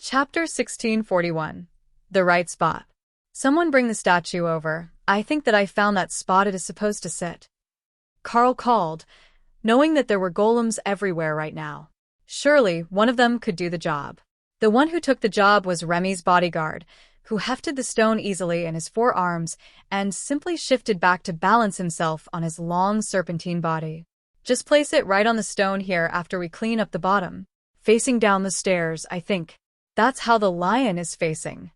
Chapter 1641. The Right Spot. Someone bring the statue over. I think that I found that spot it is supposed to sit. Carl called, knowing that there were golems everywhere right now. Surely, one of them could do the job. The one who took the job was Remy's bodyguard, who hefted the stone easily in his forearms and simply shifted back to balance himself on his long serpentine body. Just place it right on the stone here after we clean up the bottom. Facing down the stairs, I think. That's how the lion is facing.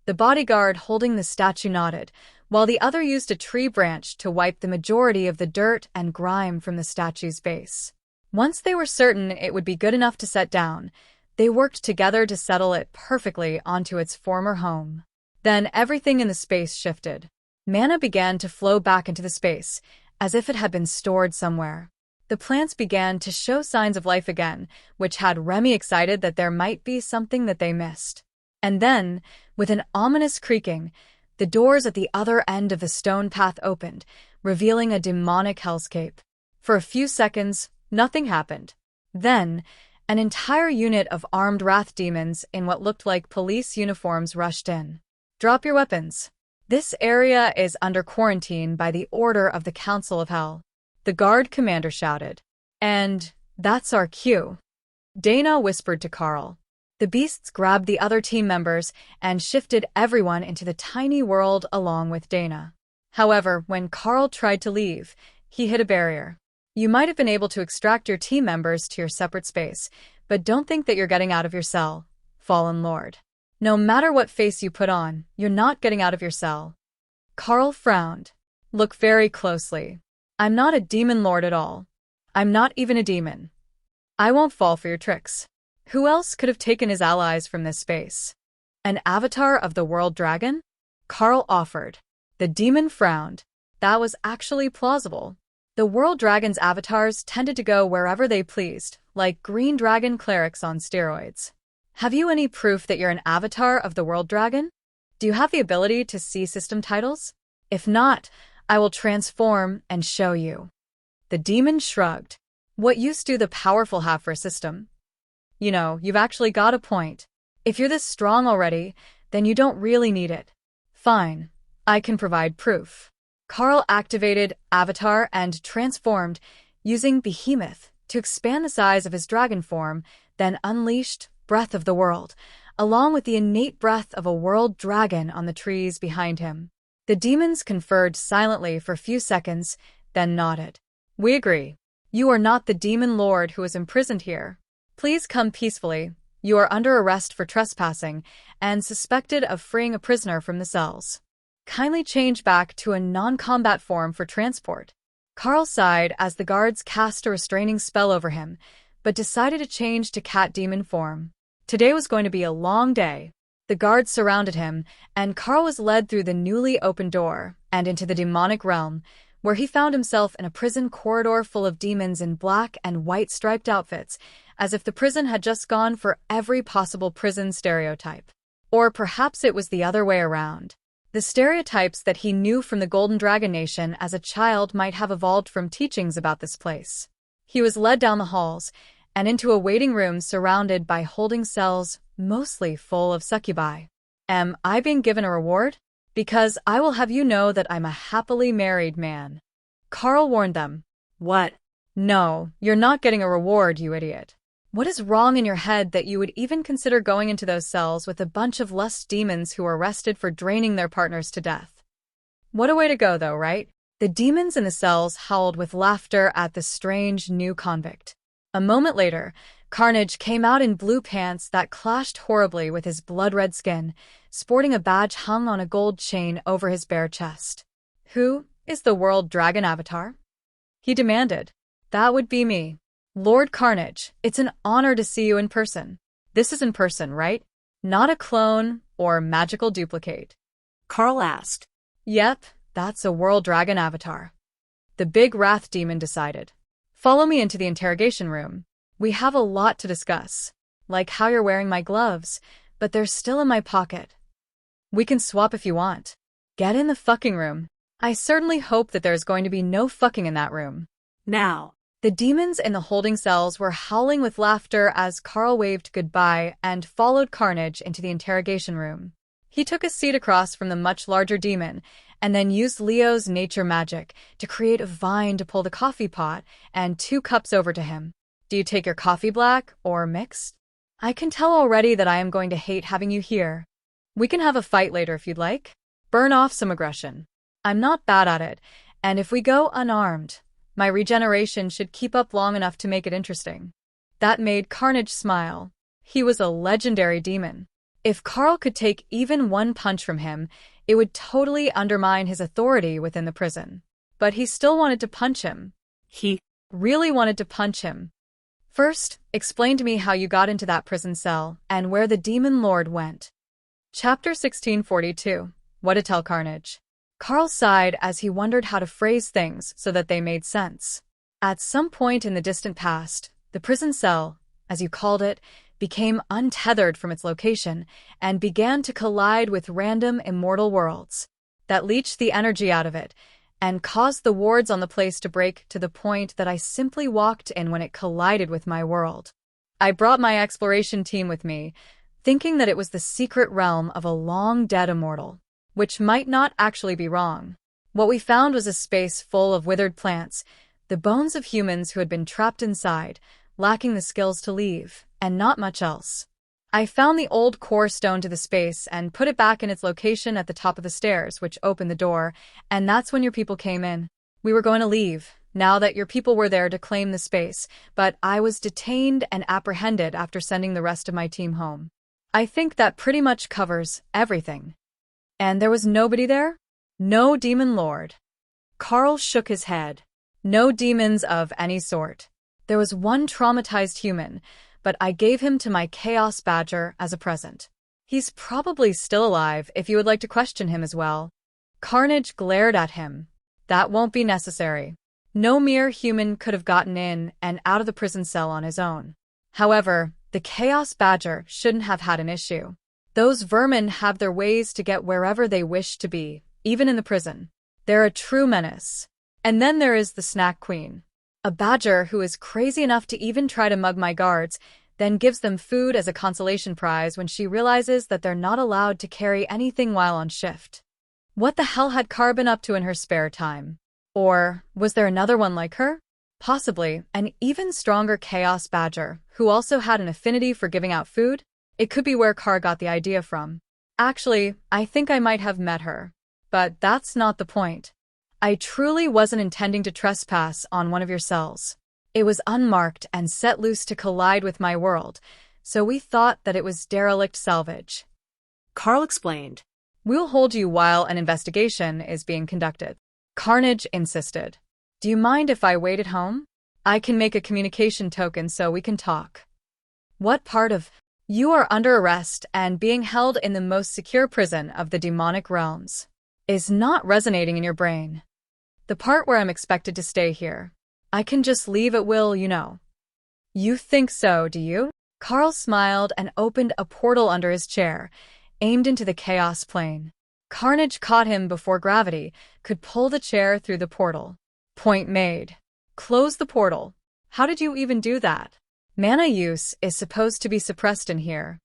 The bodyguard holding the statue nodded, while the other used a tree branch to wipe the majority of the dirt and grime from the statue's base. Once they were certain it would be good enough to set down, they worked together to settle it perfectly onto its former home. Then everything in the space shifted. Mana began to flow back into the space, as if it had been stored somewhere. The plants began to show signs of life again, which had Remy excited that there might be something that they missed. And then, with an ominous creaking, the doors at the other end of the stone path opened, revealing a demonic hellscape. For a few seconds, nothing happened. Then, an entire unit of armed wrath demons in what looked like police uniforms rushed in. Drop your weapons. This area is under quarantine by the order of the Council of Hell. The guard commander shouted. And that's our cue. Dana whispered to Carl. The beasts grabbed the other team members and shifted everyone into the tiny world along with Dana. However, when Carl tried to leave, he hit a barrier. You might have been able to extract your team members to your separate space, but don't think that you're getting out of your cell, Fallen Lord. No matter what face you put on, you're not getting out of your cell. Carl frowned. Look very closely. I'm not a demon lord at all. I'm not even a demon. I won't fall for your tricks. Who else could have taken his allies from this space? An avatar of the world dragon? Carl offered. The demon frowned. That was actually plausible. The world dragon's avatars tended to go wherever they pleased, like green dragon clerics on steroids. Have you any proof that you're an avatar of the world dragon? Do you have the ability to see system titles? If not, I will transform and show you. The demon shrugged. What use do the powerful have for a system? You know, you've actually got a point. If you're this strong already, then you don't really need it. Fine, I can provide proof. Carl activated Avatar and transformed, using Behemoth to expand the size of his dragon form, then unleashed Breath of the World, along with the innate breath of a world dragon on the trees behind him. The demons conferred silently for a few seconds, then nodded. We agree. You are not the demon lord who is imprisoned here. Please come peacefully. You are under arrest for trespassing and suspected of freeing a prisoner from the cells. Kindly change back to a non-combat form for transport. Carl sighed as the guards cast a restraining spell over him, but decided to change to cat demon form. Today was going to be a long day. The guards surrounded him, and Carl was led through the newly opened door and into the demonic realm, where he found himself in a prison corridor full of demons in black and white striped outfits, as if the prison had just gone for every possible prison stereotype. Or perhaps it was the other way around. The stereotypes that he knew from the Golden Dragon Nation as a child might have evolved from teachings about this place. He was led down the halls and into a waiting room surrounded by holding cells mostly full of succubi. Am I being given a reward? Because I will have you know that I'm a happily married man. Carl warned them. What? No, you're not getting a reward, you idiot. What is wrong in your head that you would even consider going into those cells with a bunch of lust demons who were arrested for draining their partners to death? What a way to go, though, right? The demons in the cells howled with laughter at the strange new convict. A moment later, Carnage came out in blue pants that clashed horribly with his blood-red skin, sporting a badge hung on a gold chain over his bare chest. Who is the world dragon avatar? He demanded. That would be me. Lord Carnage, it's an honor to see you in person. This is in person, right? Not a clone or magical duplicate. Carl asked. Yep, that's a world dragon avatar. The big wrath demon decided. Follow me into the interrogation room. We have a lot to discuss, like how you're wearing my gloves, but they're still in my pocket. We can swap if you want. Get in the fucking room. I certainly hope that there's going to be no fucking in that room. Now, The demons in the holding cells were howling with laughter as Carl waved goodbye and followed Carnage into the interrogation room. He took a seat across from the much larger demon and then used Leo's nature magic to create a vine to pull the coffee pot and 2 cups over to him. Do you take your coffee black or mixed? I can tell already that I am going to hate having you here. We can have a fight later if you'd like. Burn off some aggression. I'm not bad at it, and if we go unarmed, my regeneration should keep up long enough to make it interesting. That made Carnage smile. He was a legendary demon. If Carl could take even 1 punch from him, it would totally undermine his authority within the prison. But he still wanted to punch him. He really wanted to punch him. First, explain to me how you got into that prison cell and where the demon lord went. Chapter 1642. What to tell Carnage. Carl sighed as he wondered how to phrase things so that they made sense. At some point in the distant past, the prison cell, as you called it, became untethered from its location and began to collide with random immortal worlds that leached the energy out of it and caused the wards on the place to break to the point that I simply walked in when it collided with my world. I brought my exploration team with me, thinking that it was the secret realm of a long-dead immortal, which might not actually be wrong. What we found was a space full of withered plants, the bones of humans who had been trapped inside, lacking the skills to leave, and not much else. I found the old core stone to the space and put it back in its location at the top of the stairs, which opened the door, and that's when your people came in. We were going to leave, now that your people were there to claim the space, but I was detained and apprehended after sending the rest of my team home. I think that pretty much covers everything. And there was nobody there? No demon lord. Carl shook his head. No demons of any sort. There was 1 traumatized human, but I gave him to my Chaos Badger as a present. He's probably still alive if you would like to question him as well. Carnage glared at him. That won't be necessary. No mere human could have gotten in and out of the prison cell on his own. However, the Chaos Badger shouldn't have had an issue. Those vermin have their ways to get wherever they wish to be, even in the prison. They're a true menace. And then there is the Snack Queen. A badger who is crazy enough to even try to mug my guards, then gives them food as a consolation prize when she realizes that they're not allowed to carry anything while on shift. What the hell had Carl been up to in her spare time? Or was there another one like her? Possibly an even stronger Chaos Badger, who also had an affinity for giving out food? It could be where Carl got the idea from. Actually, I think I might have met her. But that's not the point. I truly wasn't intending to trespass on one of your cells. It was unmarked and set loose to collide with my world, so we thought that it was derelict salvage. Carl explained. We'll hold you while an investigation is being conducted. Carnage insisted. Do you mind if I wait at home? I can make a communication token so we can talk. What part of you are under arrest and being held in the most secure prison of the demonic realms is not resonating in your brain? The part where I'm expected to stay here. I can just leave at will, you know. You think so, do you? Carl smiled and opened a portal under his chair, aimed into the chaos plane. Carnage caught him before gravity could pull the chair through the portal. Point made. Close the portal. How did you even do that? Mana use is supposed to be suppressed in here.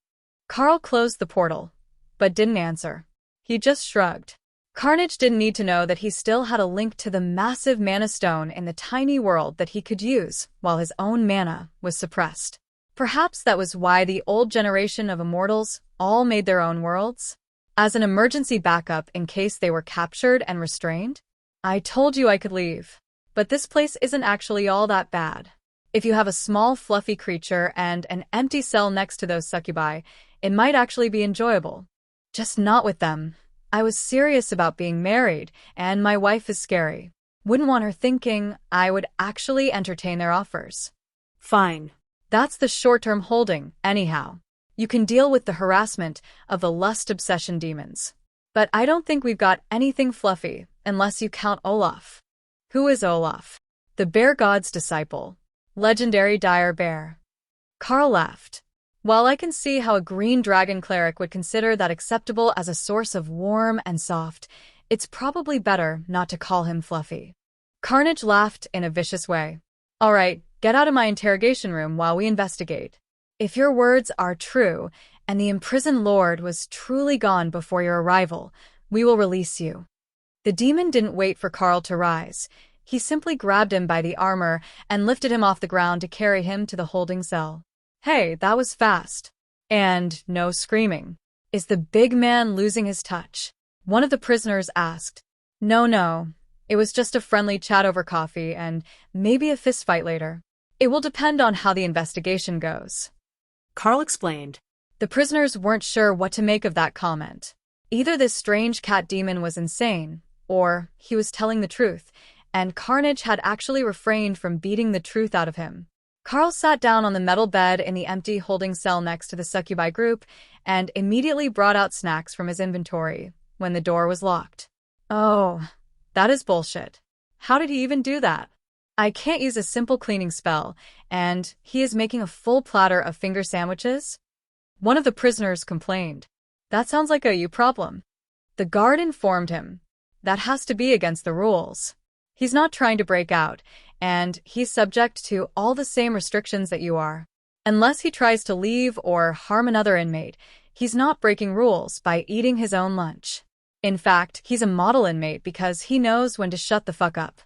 Carl closed the portal, but didn't answer. He just shrugged. Carnage didn't need to know that he still had a link to the massive mana stone in the tiny world that he could use while his own mana was suppressed. Perhaps that was why the old generation of immortals all made their own worlds? As an emergency backup in case they were captured and restrained? I told you I could leave. But this place isn't actually all that bad. If you have a small fluffy creature and an empty cell next to those succubi, it might actually be enjoyable. Just not with them. I was serious about being married, and my wife is scary. Wouldn't want her thinking I would actually entertain their offers. Fine. That's the short-term holding, anyhow. You can deal with the harassment of the lust obsession demons. But I don't think we've got anything fluffy, unless you count Olaf. Who is Olaf? The bear god's disciple. Legendary dire bear. Carl laughed. While I can see how a green dragon cleric would consider that acceptable as a source of warm and soft, it's probably better not to call him fluffy. Carnage laughed in a vicious way. All right, get out of my interrogation room while we investigate. If your words are true, and the imprisoned lord was truly gone before your arrival, we will release you. The demon didn't wait for Carl to rise. He simply grabbed him by the armor and lifted him off the ground to carry him to the holding cell. Hey, that was fast. And no screaming. Is the big man losing his touch? One of the prisoners asked. No. It was just a friendly chat over coffee and maybe a fistfight later. It will depend on how the investigation goes. Carl explained. The prisoners weren't sure what to make of that comment. Either this strange cat demon was insane, or he was telling the truth, and Carnage had actually refrained from beating the truth out of him. Carl sat down on the metal bed in the empty holding cell next to the succubi group and immediately brought out snacks from his inventory when the door was locked. Oh, that is bullshit. How did he even do that? I can't use a simple cleaning spell, and he is making a full platter of finger sandwiches? One of the prisoners complained. That sounds like a you problem. The guard informed him. That has to be against the rules. He's not trying to break out, and he's subject to all the same restrictions that you are. Unless he tries to leave or harm another inmate, he's not breaking rules by eating his own lunch. In fact, he's a model inmate because he knows when to shut the fuck up.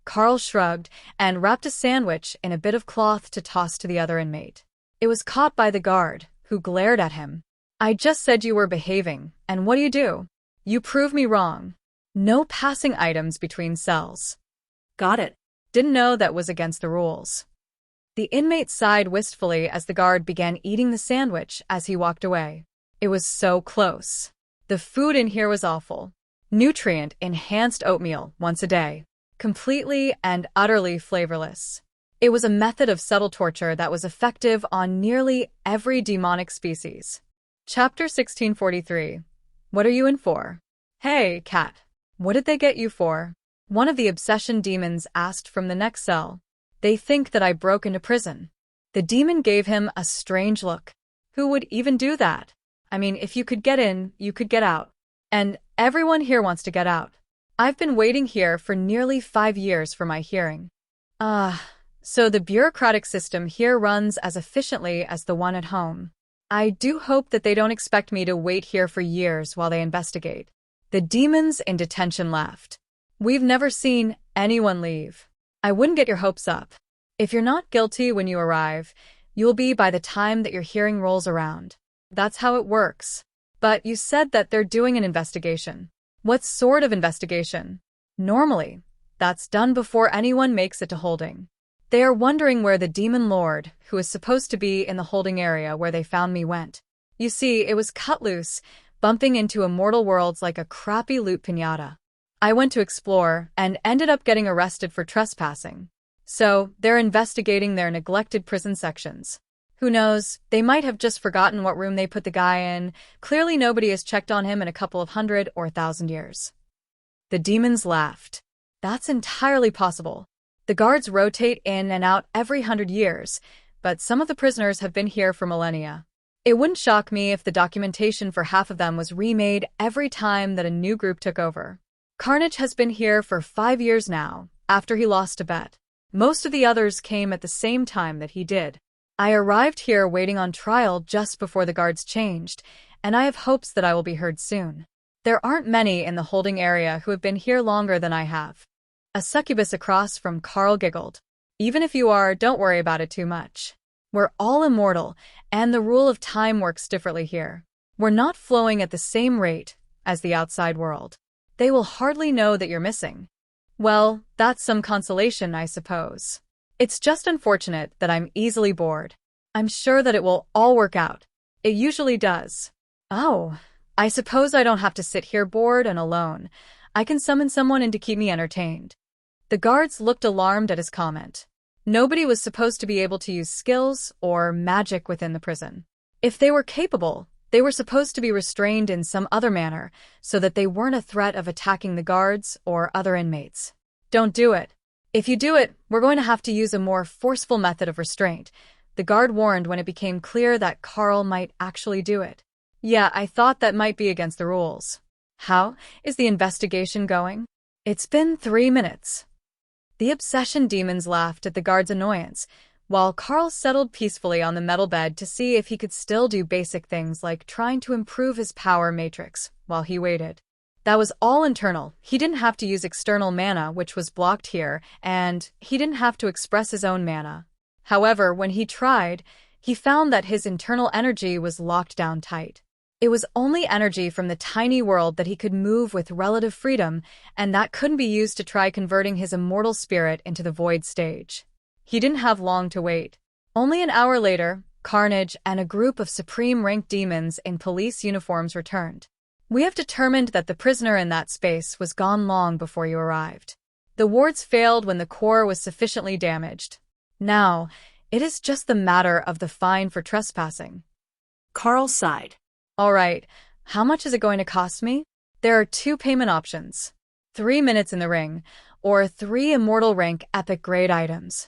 Carl shrugged and wrapped a sandwich in a bit of cloth to toss to the other inmate. It was caught by the guard, who glared at him. I just said you were behaving, and what do? You prove me wrong. No passing items between cells. Got it. Didn't know that was against the rules. The inmate sighed wistfully as the guard began eating the sandwich as he walked away. It was so close. The food in here was awful. Nutrient-enhanced oatmeal once a day. Completely and utterly flavorless. It was a method of subtle torture that was effective on nearly every demonic species. Chapter 1643. What are you in for? Hey, cat. What did they get you for? One of the obsession demons asked from the next cell. They think that I broke into prison. The demon gave him a strange look. Who would even do that? I mean, if you could get in, you could get out. And everyone here wants to get out. I've been waiting here for nearly 5 years for my hearing. So the bureaucratic system here runs as efficiently as the one at home. I do hope that they don't expect me to wait here for years while they investigate. The demons in detention laughed. We've never seen anyone leave. I wouldn't get your hopes up. If you're not guilty when you arrive, you'll be by the time that your hearing rolls around. That's how it works. But you said that they're doing an investigation. What sort of investigation? Normally, that's done before anyone makes it to holding. They are wondering where the demon lord, who is supposed to be in the holding area where they found me, went. You see, it was cut loose, bumping into immortal worlds like a crappy loot piñata. I went to explore and ended up getting arrested for trespassing. So, they're investigating their neglected prison sections. Who knows, they might have just forgotten what room they put the guy in. Clearly nobody has checked on him in a couple of 100 or 1,000 years. The demons laughed. That's entirely possible. The guards rotate in and out every 100 years, but some of the prisoners have been here for millennia. It wouldn't shock me if the documentation for half of them was remade every time that a new group took over. Carnage has been here for 5 years now, after he lost a bet. Most of the others came at the same time that he did. I arrived here waiting on trial just before the guards changed, and I have hopes that I will be heard soon. There aren't many in the holding area who have been here longer than I have. A succubus across from Carl giggled. Even if you are, don't worry about it too much. We're all immortal, and the rule of time works differently here. We're not flowing at the same rate as the outside world. They will hardly know that you're missing. Well, that's some consolation, I suppose. It's just unfortunate that I'm easily bored. I'm sure that it will all work out. It usually does. Oh, I suppose I don't have to sit here bored and alone. I can summon someone in to keep me entertained. The guards looked alarmed at his comment. Nobody was supposed to be able to use skills or magic within the prison. If they were capable, they were supposed to be restrained in some other manner so that they weren't a threat of attacking the guards or other inmates. Don't do it. If you do it, we're going to have to use a more forceful method of restraint, the guard warned when it became clear that Carl might actually do it. Yeah, I thought that might be against the rules. How is the investigation going? It's been 3 minutes. The obsession demons laughed at the guard's annoyance, while Carl settled peacefully on the metal bed to see if he could still do basic things like trying to improve his power matrix while he waited. That was all internal. He didn't have to use external mana, which was blocked here, and he didn't have to express his own mana. However, when he tried, he found that his internal energy was locked down tight. It was only energy from the tiny world that he could move with relative freedom, and that couldn't be used to try converting his immortal spirit into the void stage. He didn't have long to wait. Only an hour later, Carnage and a group of supreme-ranked demons in police uniforms returned. We have determined that the prisoner in that space was gone long before you arrived. The wards failed when the core was sufficiently damaged. Now, it is just the matter of the fine for trespassing. Carl sighed. All right, how much is it going to cost me? There are 2 payment options. 3 minutes in the ring, or 3 immortal rank epic grade items.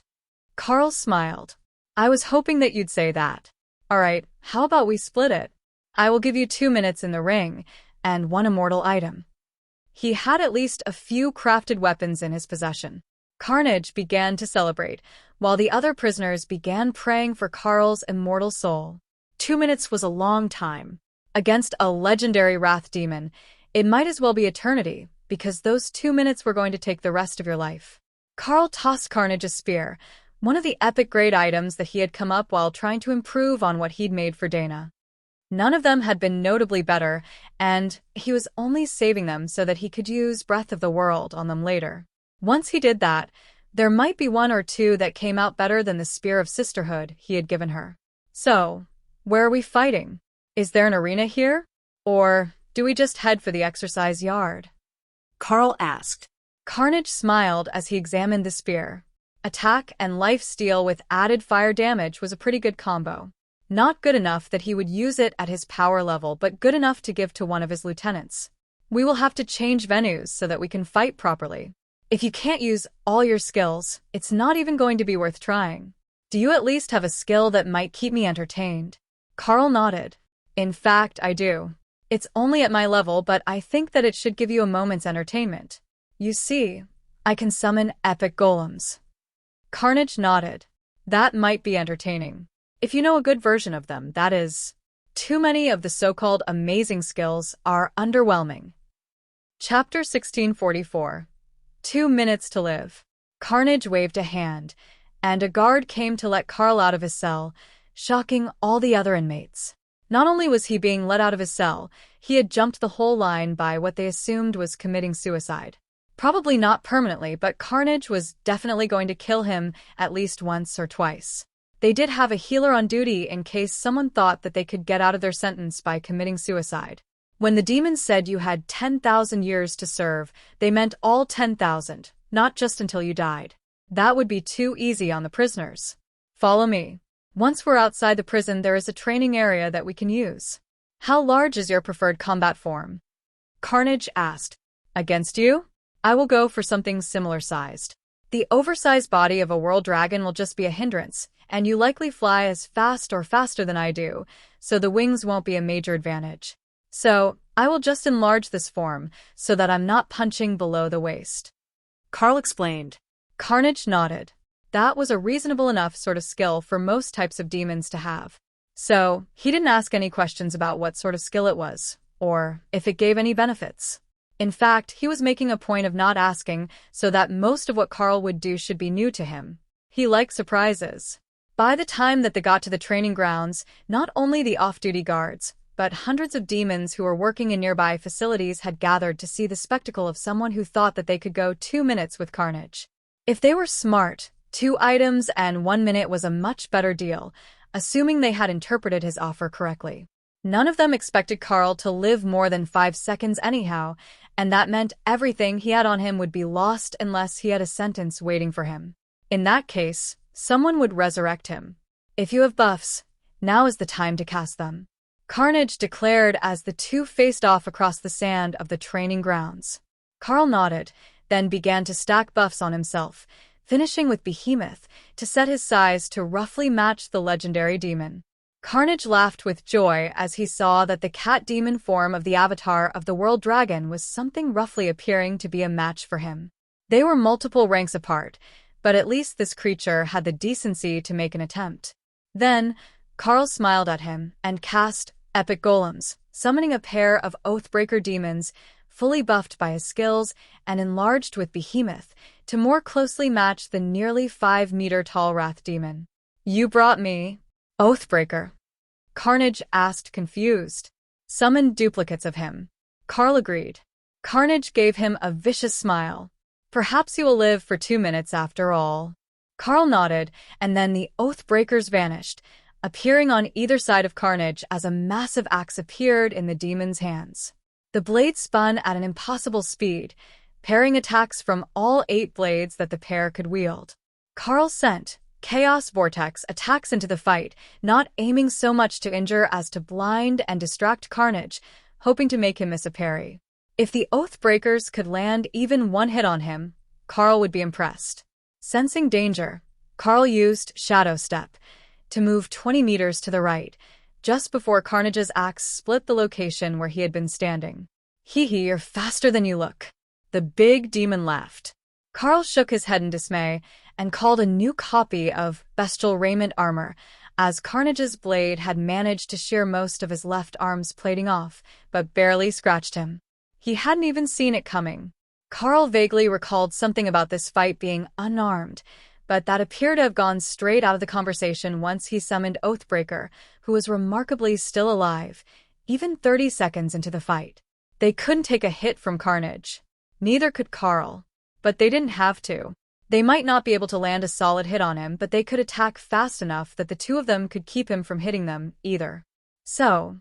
Carl smiled. I was hoping that you'd say that. All right, how about we split it? I will give you 2 minutes in the ring, and 1 immortal item. He had at least a few crafted weapons in his possession. Carnage began to celebrate, while the other prisoners began praying for Carl's immortal soul. 2 minutes was a long time. Against a legendary wrath demon, it might as well be eternity, because those 2 minutes were going to take the rest of your life. Carl tossed Carnage a spear, one of the epic grade items that he had come up while trying to improve on what he'd made for Dana. None of them had been notably better, and he was only saving them so that he could use Breath of the World on them later. Once he did that, there might be 1 or 2 that came out better than the Spear of Sisterhood he had given her. So, where are we fighting? Is there an arena here? Or do we just head for the exercise yard? Carl asked. Carnage smiled as he examined the spear. Attack and life steal with added fire damage was a pretty good combo. Not good enough that he would use it at his power level, but good enough to give to one of his lieutenants. We will have to change venues so that we can fight properly. If you can't use all your skills, it's not even going to be worth trying. Do you at least have a skill that might keep me entertained? Carl nodded. In fact, I do. It's only at my level, but I think that it should give you a moment's entertainment. You see, I can summon epic golems. Carnage nodded. That might be entertaining. If you know a good version of them, that is. Too many of the so-called amazing skills are underwhelming. Chapter 1644. 2 minutes to live. Carnage waved a hand, and a guard came to let Carl out of his cell, shocking all the other inmates. Not only was he being let out of his cell, he had jumped the whole line by what they assumed was committing suicide. Probably not permanently, but Carnage was definitely going to kill him at least once or twice. They did have a healer on duty in case someone thought that they could get out of their sentence by committing suicide. When the demons said you had 10,000 years to serve, they meant all 10,000, not just until you died. That would be too easy on the prisoners. Follow me. Once we're outside the prison, there is a training area that we can use. How large is your preferred combat form? Carnage asked. Against you? I will go for something similar-sized. The oversized body of a world dragon will just be a hindrance, and you likely fly as fast or faster than I do, so the wings won't be a major advantage. So, I will just enlarge this form, so that I'm not punching below the waist. Carl explained. Carnage nodded. That was a reasonable enough sort of skill for most types of demons to have. So, he didn't ask any questions about what sort of skill it was, or if it gave any benefits. In fact, he was making a point of not asking, so that most of what Carl would do should be new to him. He liked surprises. By the time that they got to the training grounds, not only the off-duty guards, but hundreds of demons who were working in nearby facilities had gathered to see the spectacle of someone who thought that they could go 2 minutes with Carnage. If they were smart, 2 items and 1 minute was a much better deal, assuming they had interpreted his offer correctly. None of them expected Carl to live more than 5 seconds anyhow, and that meant everything he had on him would be lost unless he had a sentence waiting for him. In that case, someone would resurrect him. If you have buffs, now is the time to cast them. Carnage declared as the 2 faced off across the sand of the training grounds. Carl nodded, then began to stack buffs on himself, finishing with Behemoth to set his size to roughly match the legendary demon. Carnage laughed with joy as he saw that the cat demon form of the avatar of the world dragon was something roughly appearing to be a match for him. They were multiple ranks apart, but at least this creature had the decency to make an attempt. Then, Carl smiled at him and cast Epic Golems, summoning a pair of Oathbreaker demons, fully buffed by his skills and enlarged with Behemoth, to more closely match the nearly 5-meter-tall Wrath demon. "You brought me Oathbreaker?" Carnage asked, confused. "Summoned duplicates of him," Carl agreed. Carnage gave him a vicious smile. "Perhaps you will live for 2 minutes after all." Carl nodded, and then the Oathbreakers vanished, appearing on either side of Carnage as a massive axe appeared in the demon's hands. The blade spun at an impossible speed, parrying attacks from all 8 blades that the pair could wield. Carl sent Chaos Vortex attacks into the fight, not aiming so much to injure as to blind and distract Carnage, hoping to make him miss a parry. If the Oathbreakers could land even one hit on him, Carl would be impressed. Sensing danger, Carl used Shadow Step to move 20 meters to the right, just before Carnage's axe split the location where he had been standing. "Hee hee, you're faster than you look." The big demon laughed. Carl shook his head in dismay and called a new copy of Bestial Raiment Armor, as Carnage's blade had managed to shear most of his left arm's plating off, but barely scratched him. He hadn't even seen it coming. Carl vaguely recalled something about this fight being unarmed, but that appeared to have gone straight out of the conversation once he summoned Oathbreaker, who was remarkably still alive, even 30 seconds into the fight. They couldn't take a hit from Carnage. Neither could Carl. But they didn't have to. They might not be able to land a solid hit on him, but they could attack fast enough that the two of them could keep him from hitting them, either. So,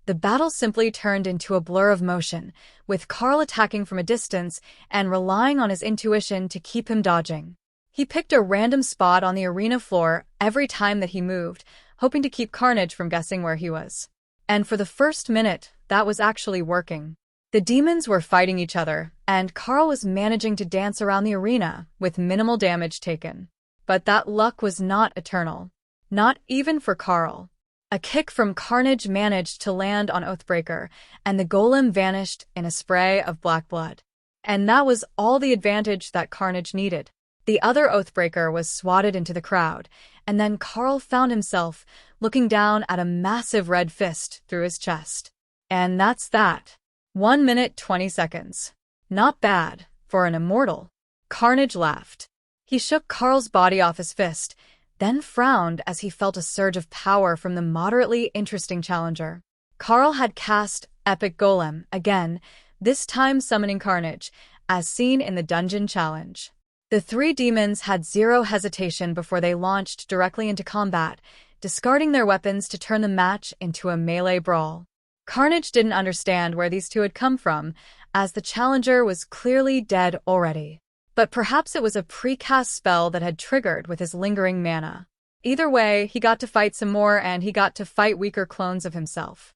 the battle simply turned into a blur of motion, with Carl attacking from a distance and relying on his intuition to keep him dodging. He picked a random spot on the arena floor every time that he moved, hoping to keep Carnage from guessing where he was. And for the first minute, that was actually working. The demons were fighting each other, and Carl was managing to dance around the arena with minimal damage taken. But that luck was not eternal. Not even for Carl. A kick from Carnage managed to land on Oathbreaker, and the golem vanished in a spray of black blood. And that was all the advantage that Carnage needed. The other Oathbreaker was swatted into the crowd, and then Carl found himself looking down at a massive red fist through his chest. And that's that. 1 minute 20 seconds. Not bad, for an immortal. Carnage laughed. He shook Carl's body off his fist, then frowned as he felt a surge of power from the moderately interesting challenger. Carl had cast Epic Golem again, this time summoning Carnage, as seen in the dungeon challenge. The 3 demons had zero hesitation before they launched directly into combat, discarding their weapons to turn the match into a melee brawl. Carnage didn't understand where these two had come from, as the challenger was clearly dead already. But perhaps it was a precast spell that had triggered with his lingering mana. Either way, he got to fight some more, and he got to fight weaker clones of himself.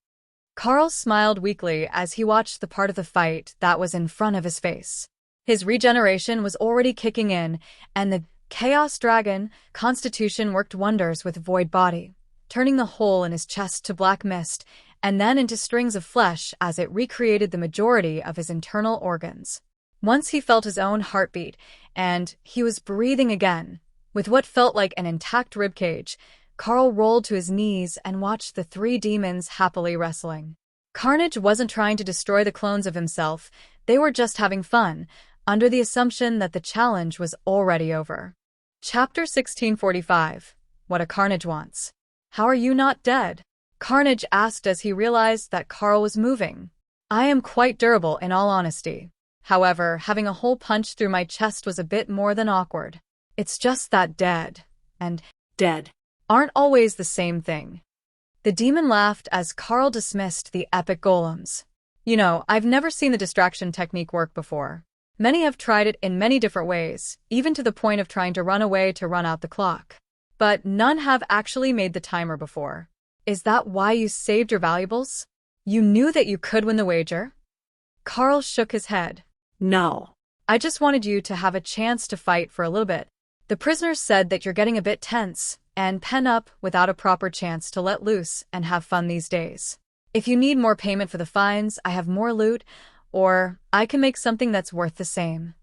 Carl smiled weakly as he watched the part of the fight that was in front of his face. His regeneration was already kicking in, and the Chaos Dragon Constitution worked wonders with Void Body, turning the hole in his chest to black mist, and then into strings of flesh as it recreated the majority of his internal organs. Once he felt his own heartbeat, and he was breathing again. With what felt like an intact ribcage, Carl rolled to his knees and watched the 3 demons happily wrestling. Carnage wasn't trying to destroy the clones of himself, they were just having fun, under the assumption that the challenge was already over. Chapter 1645. What a Carnage Wants. "How are you not dead?" Carnage asked as he realized that Carl was moving. "I am quite durable, in all honesty. However, having a hole punched through my chest was a bit more than awkward. It's just that dead and Dead aren't always the same thing." The demon laughed as Carl dismissed the epic golems. "You know, I've never seen the distraction technique work before. Many have tried it in many different ways, even to the point of trying to run away to run out the clock. But none have actually made the timer before. Is that why you saved your valuables? You knew that you could win the wager?" Carl shook his head. No. "I just wanted you to have a chance to fight for a little bit. The prisoners said that you're getting a bit tense and pen up without a proper chance to let loose and have fun these days. If you need more payment for the fines, I have more loot, or I can make something that's worth the same."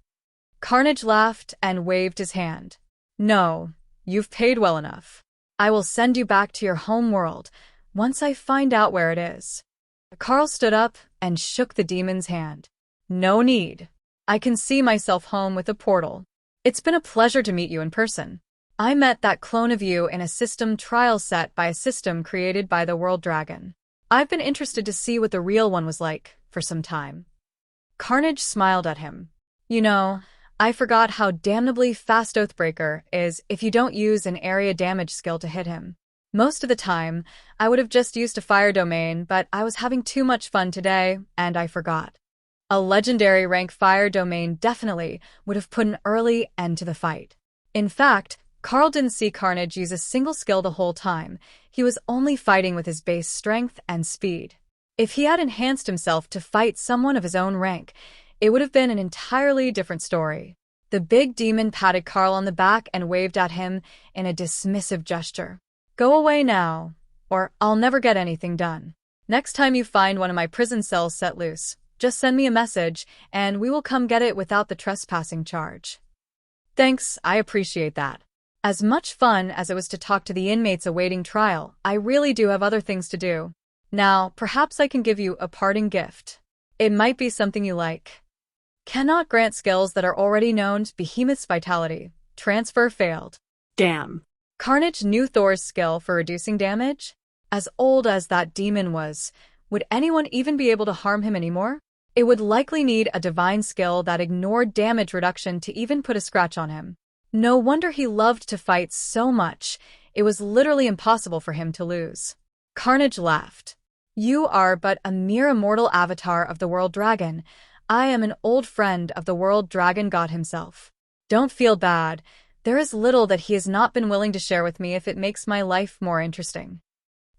Carnage laughed and waved his hand. No, you've paid well enough. I will send you back to your home world once I find out where it is. Carl stood up and shook the demon's hand. No need. I can see myself home with a portal. It's been a pleasure to meet you in person. I met that clone of you in a system trial set by a system created by the World Dragon. I've been interested to see what the real one was like for some time. Carnage smiled at him. You know, I forgot how damnably fast Oathbreaker is if you don't use an area damage skill to hit him. Most of the time, I would have just used a fire domain, but I was having too much fun today, and I forgot. A legendary rank fire domain definitely would have put an early end to the fight. In fact, Carl didn't see Carnage use a single skill the whole time. He was only fighting with his base strength and speed. If he had enhanced himself to fight someone of his own rank, it would have been an entirely different story. The big demon patted Carl on the back and waved at him in a dismissive gesture. Go away now, or I'll never get anything done. Next time you find one of my prison cells set loose, just send me a message, and we will come get it without the trespassing charge. Thanks, I appreciate that. As much fun as it was to talk to the inmates awaiting trial, I really do have other things to do. Now, perhaps I can give you a parting gift. It might be something you like. Cannot grant skills that are already known. Behemoth's vitality. Transfer failed. Damn. Carnage knew Thor's skill for reducing damage. As old as that demon was, would anyone even be able to harm him anymore? It would likely need a divine skill that ignored damage reduction to even put a scratch on him. No wonder he loved to fight so much. It was literally impossible for him to lose. Carnage laughed. You are but a mere immortal avatar of the World Dragon. I am an old friend of the World Dragon God himself. Don't feel bad. There is little that he has not been willing to share with me if it makes my life more interesting.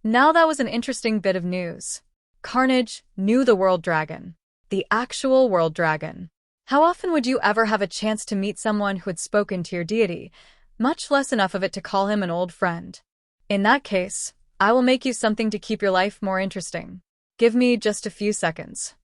Now that was an interesting bit of news. Carnage knew the World Dragon. The actual World Dragon. How often would you ever have a chance to meet someone who had spoken to your deity, much less enough of it to call him an old friend? In that case, I will make you something to keep your life more interesting. Give me just a few seconds.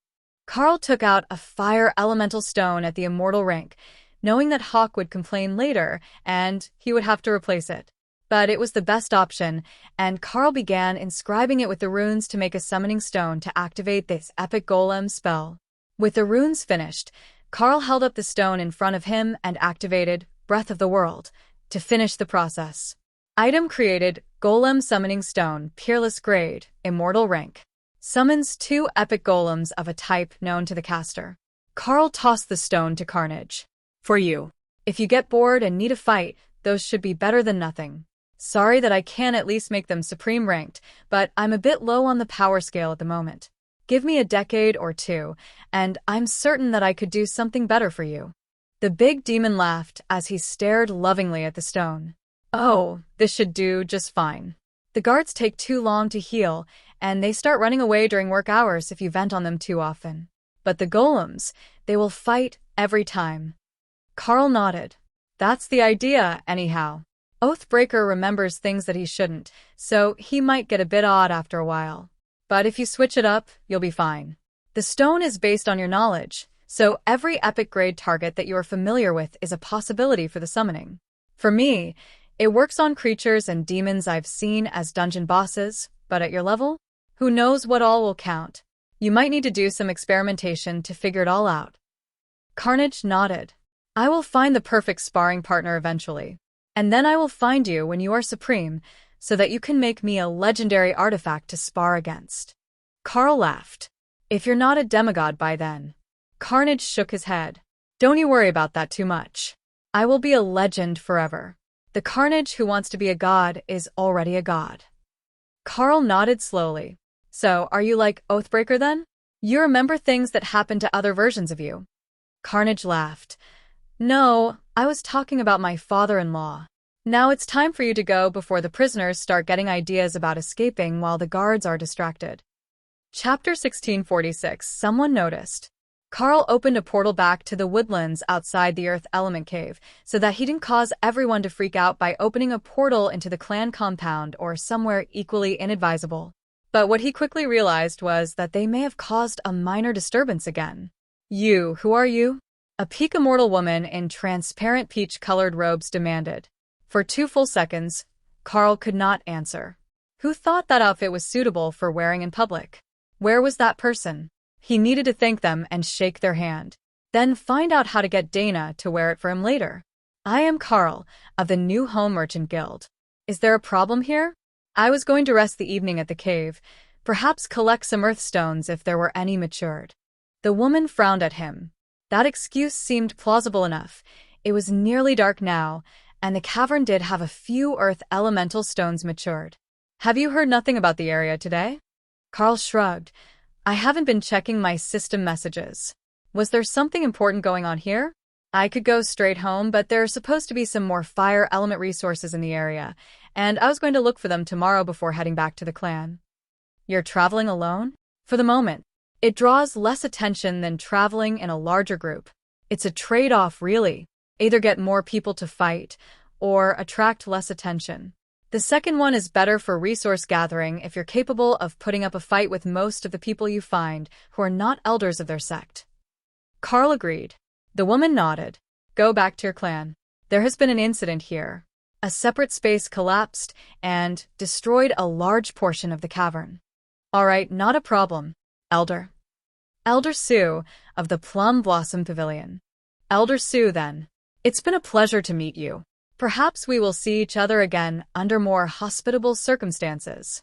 Carl took out a fire elemental stone at the immortal rank, knowing that Hawk would complain later and he would have to replace it. But it was the best option, and Carl began inscribing it with the runes to make a summoning stone to activate this epic golem spell. With the runes finished, Carl held up the stone in front of him and activated Breath of the World to finish the process. Item created, Golem Summoning Stone, Peerless Grade, Immortal Rank. Summons 2 epic golems of a type known to the caster. Carl tossed the stone to Carnage. For you. If you get bored and need a fight, those should be better than nothing. Sorry that I can't at least make them supreme ranked, but I'm a bit low on the power scale at the moment. Give me a decade or two, and I'm certain that I could do something better for you. The big demon laughed as he stared lovingly at the stone. Oh, this should do just fine. The guards take too long to heal, and they start running away during work hours if you vent on them too often. But the golems, they will fight every time. Carl nodded. That's the idea, anyhow. Oathbreaker remembers things that he shouldn't, so he might get a bit odd after a while. But if you switch it up, you'll be fine. The stone is based on your knowledge, so every epic grade target that you are familiar with is a possibility for the summoning. For me, it works on creatures and demons I've seen as dungeon bosses, but at your level, who knows what all will count. You might need to do some experimentation to figure it all out. Carnage nodded. I will find the perfect sparring partner eventually. And then I will find you when you are supreme, so that you can make me a legendary artifact to spar against. Carl laughed. If you're not a demigod by then. Carnage shook his head. Don't you worry about that too much. I will be a legend forever. The Carnage who wants to be a god is already a god. Carl nodded slowly. So, are you like Oathbreaker then? You remember things that happened to other versions of you? Carnage laughed. No, I was talking about my father-in-law. Now it's time for you to go before the prisoners start getting ideas about escaping while the guards are distracted. Chapter 1646. Someone noticed. Carl opened a portal back to the woodlands outside the Earth Element Cave so that he didn't cause everyone to freak out by opening a portal into the clan compound or somewhere equally inadvisable. But what he quickly realized was that they may have caused a minor disturbance again. You, who are you? A peak immortal woman in transparent peach-colored robes demanded. For 2 full seconds, Carl could not answer. Who thought that outfit was suitable for wearing in public? Where was that person? He needed to thank them and shake their hand. Then find out how to get Dana to wear it for him later. I am Carl, of the New Home Merchant Guild. Is there a problem here? I was going to rest the evening at the cave, perhaps collect some earthstones if there were any matured. The woman frowned at him. That excuse seemed plausible enough. It was nearly dark now, and the cavern did have a few earth elemental stones matured. Have you heard nothing about the area today? Carl shrugged. I haven't been checking my system messages. Was there something important going on here? I could go straight home, but there are supposed to be some more fire element resources in the area, and I was going to look for them tomorrow before heading back to the clan. You're traveling alone? For the moment. It draws less attention than traveling in a larger group. It's a trade-off, really. Either get more people to fight, or attract less attention. The second one is better for resource gathering if you're capable of putting up a fight with most of the people you find who are not elders of their sect. Carl agreed. The woman nodded. Go back to your clan. There has been an incident here. A separate space collapsed and destroyed a large portion of the cavern. All right, not a problem. Elder. Elder Sue, of the Plum Blossom Pavilion. Elder Sue, then. It's been a pleasure to meet you. Perhaps we will see each other again under more hospitable circumstances.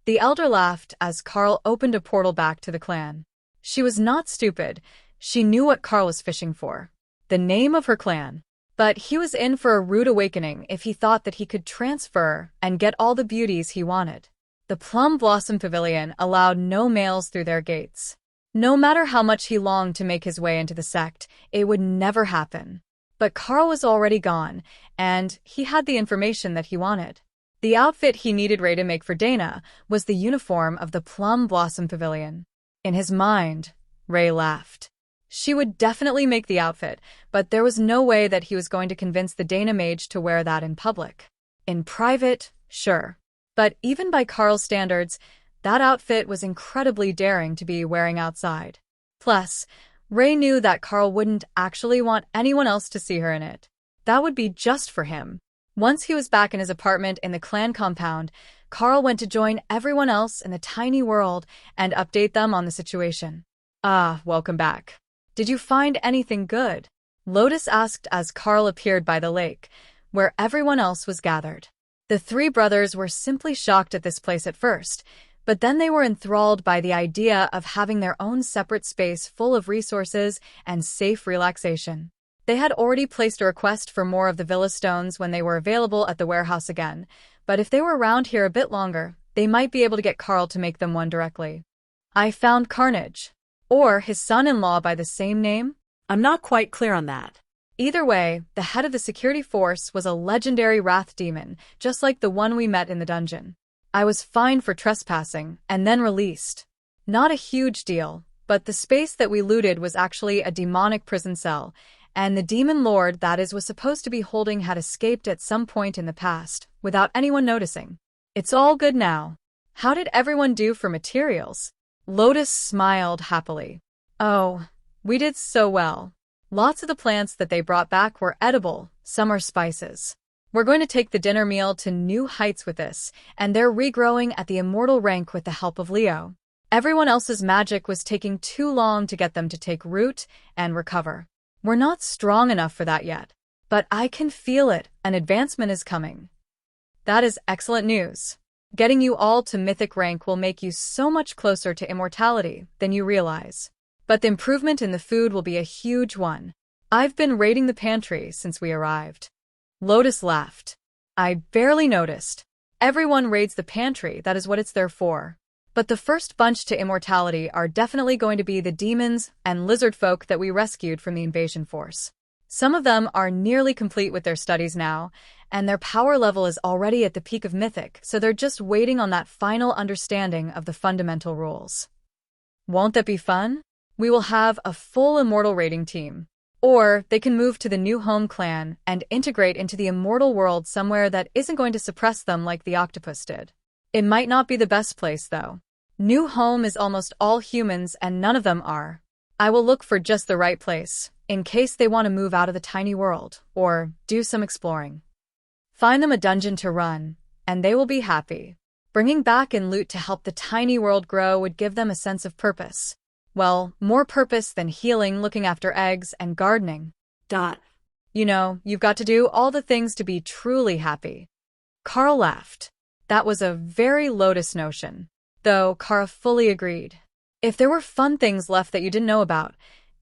The elder laughed as Carl opened a portal back to the clan. She was not stupid. She knew what Carl was fishing for. The name of her clan. But he was in for a rude awakening if he thought that he could transfer and get all the beauties he wanted. The Plum Blossom Pavilion allowed no males through their gates. No matter how much he longed to make his way into the sect, it would never happen. But Carl was already gone, and he had the information that he wanted. The outfit he needed Ray to make for Dana was the uniform of the Plum Blossom Pavilion. In his mind, Ray laughed. She would definitely make the outfit, but there was no way that he was going to convince the Dana mage to wear that in public. In private, sure. But even by Carl's standards, that outfit was incredibly daring to be wearing outside. Plus, Ray knew that Carl wouldn't actually want anyone else to see her in it. That would be just for him. Once he was back in his apartment in the clan compound, Carl went to join everyone else in the tiny world and update them on the situation. Ah, welcome back. Did you find anything good? Lotus asked as Carl appeared by the lake, where everyone else was gathered. The 3 brothers were simply shocked at this place at first, but then they were enthralled by the idea of having their own separate space full of resources and safe relaxation. They had already placed a request for more of the villa stones when they were available at the warehouse again, but if they were around here a bit longer, they might be able to get Carl to make them one directly. I found Carnage. Or his son-in-law by the same name? I'm not quite clear on that. Either way, the head of the security force was a legendary wrath demon, just like the one we met in the dungeon. I was fined for trespassing, and then released. Not a huge deal, but the space that we looted was actually a demonic prison cell, and the demon lord that is was supposed to be holding had escaped at some point in the past, without anyone noticing. It's all good now. How did everyone do for materials? Lotus smiled happily. Oh, we did so well. Lots of the plants that they brought back were edible, some are spices. We're going to take the dinner meal to new heights with this, and they're regrowing at the immortal rank with the help of Leo. Everyone else's magic was taking too long to get them to take root and recover. We're not strong enough for that yet, but I can feel it, an advancement is coming. That is excellent news. Getting you all to mythic rank will make you so much closer to immortality than you realize. But the improvement in the food will be a huge one. I've been raiding the pantry since we arrived. Lotus laughed. I barely noticed. Everyone raids the pantry, that is what it's there for. But the first bunch to immortality are definitely going to be the demons and lizard folk that we rescued from the invasion force. Some of them are nearly complete with their studies now, and their power level is already at the peak of Mythic, so they're just waiting on that final understanding of the fundamental rules. Won't that be fun? We will have a full Immortal raiding team. Or they can move to the new home clan and integrate into the Immortal world somewhere that isn't going to suppress them like the octopus did. It might not be the best place, though. New home is almost all humans and none of them are. I will look for just the right place, in case they want to move out of the tiny world or do some exploring. Find them a dungeon to run, and they will be happy. Bringing back in loot to help the tiny world grow would give them a sense of purpose. Well, more purpose than healing, looking after eggs, and gardening. You've got to do all the things to be truly happy. Carl laughed. That was a very Lotus notion, though Kara fully agreed. If there were fun things left that you didn't know about,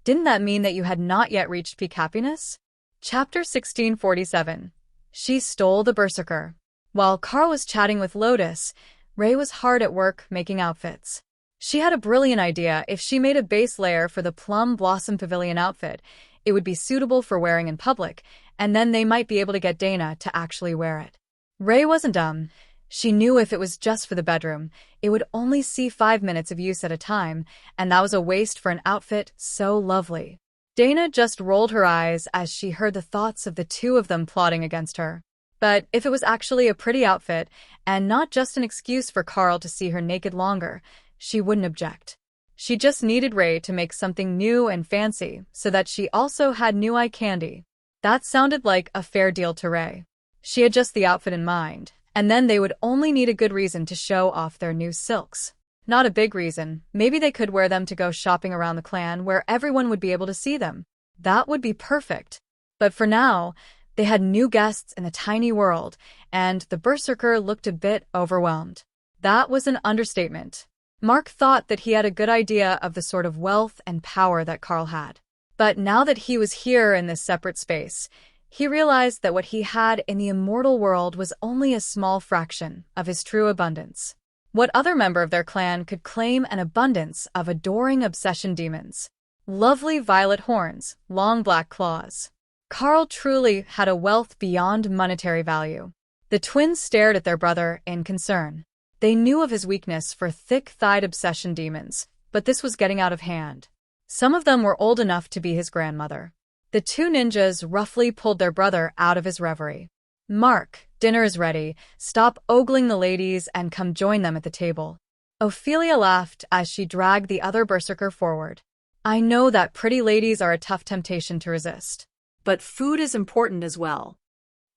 didn't that mean that you had not yet reached peak happiness? Chapter 1647. She stole the berserker. While Carl was chatting with Lotus, Ray was hard at work making outfits. She had a brilliant idea. If she made a base layer for the Plum Blossom Pavilion outfit, it would be suitable for wearing in public, and then they might be able to get Dana to actually wear it. Ray wasn't dumb. She knew if it was just for the bedroom, it would only see 5 minutes of use at a time, and that was a waste for an outfit so lovely. Dana just rolled her eyes as she heard the thoughts of the two of them plotting against her. But if it was actually a pretty outfit, and not just an excuse for Carl to see her naked longer, she wouldn't object. She just needed Ray to make something new and fancy, so that she also had new eye candy. That sounded like a fair deal to Ray. She had just the outfit in mind, and then they would only need a good reason to show off their new silks. Not a big reason. Maybe they could wear them to go shopping around the clan where everyone would be able to see them. That would be perfect. But for now, they had new guests in a tiny world, and the berserker looked a bit overwhelmed. That was an understatement. Mark thought that he had a good idea of the sort of wealth and power that Carl had. But now that he was here in this separate space, he realized that what he had in the immortal world was only a small fraction of his true abundance. What other member of their clan could claim an abundance of adoring obsession demons? Lovely violet horns, long black claws. Carl truly had a wealth beyond monetary value. The twins stared at their brother in concern. They knew of his weakness for thick-thighed obsession demons, but this was getting out of hand. Some of them were old enough to be his grandmother. The two ninjas roughly pulled their brother out of his reverie. Mark, dinner is ready. Stop ogling the ladies and come join them at the table. Ophelia laughed as she dragged the other berserker forward. I know that pretty ladies are a tough temptation to resist. But food is important as well.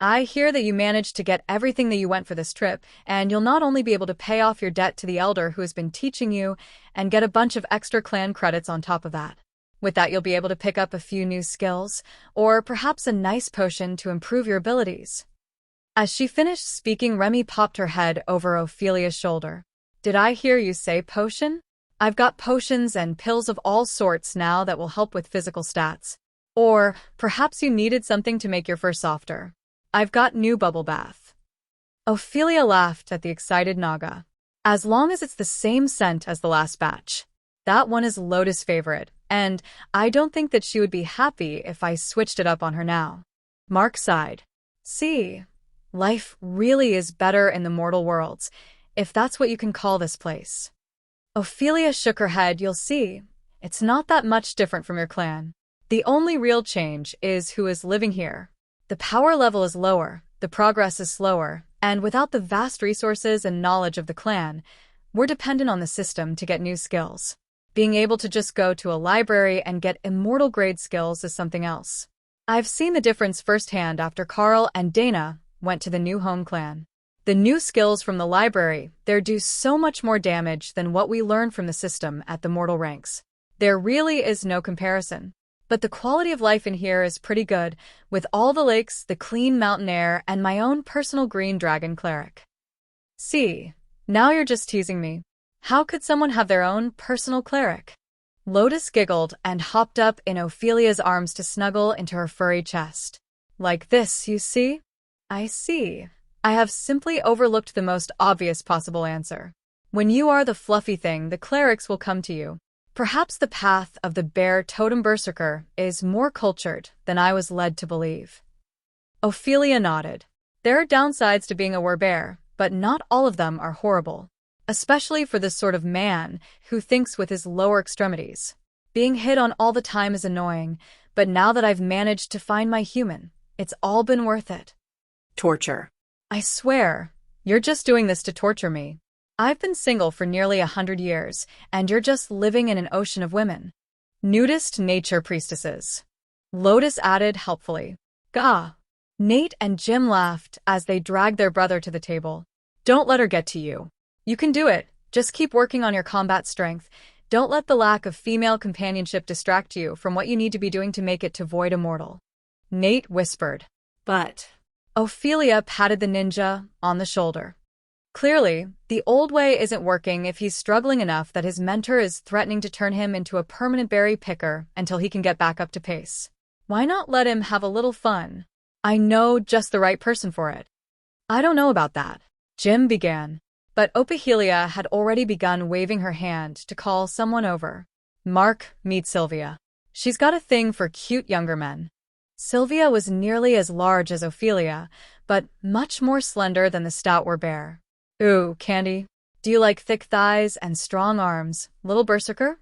I hear that you managed to get everything that you went for this trip, and you'll not only be able to pay off your debt to the elder who has been teaching you and get a bunch of extra clan credits on top of that. With that, you'll be able to pick up a few new skills, or perhaps a nice potion to improve your abilities. As she finished speaking, Remy popped her head over Ophelia's shoulder. Did I hear you say potion? I've got potions and pills of all sorts now that will help with physical stats. Or perhaps you needed something to make your fur softer. I've got new bubble bath. Ophelia laughed at the excited Naga. As long as it's the same scent as the last batch. That one is Lotus' favorite, and I don't think that she would be happy if I switched it up on her now. Mark sighed. See, life really is better in the mortal worlds, if that's what you can call this place. Ophelia shook her head. You'll see, it's not that much different from your clan. The only real change is who is living here. The power level is lower, the progress is slower, and without the vast resources and knowledge of the clan, we're dependent on the system to get new skills. Being able to just go to a library and get immortal grade skills is something else. I've seen the difference firsthand after Carl and Dana went to the new home clan. The new skills from the library, they do so much more damage than what we learn from the system at the mortal ranks. There really is no comparison. But the quality of life in here is pretty good, with all the lakes, the clean mountain air, and my own personal green dragon cleric. See, now you're just teasing me. How could someone have their own personal cleric? Lotus giggled and hopped up in Ophelia's arms to snuggle into her furry chest. Like this, you see? I see. I have simply overlooked the most obvious possible answer. When you are the fluffy thing, the clerics will come to you. Perhaps the path of the bear totem berserker is more cultured than I was led to believe. Ophelia nodded. There are downsides to being a werbear, but not all of them are horrible. Especially for the sort of man who thinks with his lower extremities. Being hit on all the time is annoying, but now that I've managed to find my human, it's all been worth it. Torture. I swear, you're just doing this to torture me. I've been single for nearly 100 years, and you're just living in an ocean of women. Nudist nature priestesses. Lotus added helpfully. Gah. Nate and Jim laughed as they dragged their brother to the table. Don't let her get to you. You can do it. Just keep working on your combat strength. Don't let the lack of female companionship distract you from what you need to be doing to make it to Void Immortal. Nate whispered. But Ophelia patted the ninja on the shoulder. Clearly, the old way isn't working if he's struggling enough that his mentor is threatening to turn him into a permanent berry picker until he can get back up to pace. Why not let him have a little fun? I know just the right person for it. I don't know about that, Jim began. But Ophelia had already begun waving her hand to call someone over. Mark, meet Sylvia. She's got a thing for cute younger men. Sylvia was nearly as large as Ophelia, but much more slender than the stoutware bear. Ooh, Candy. Do you like thick thighs and strong arms, little berserker?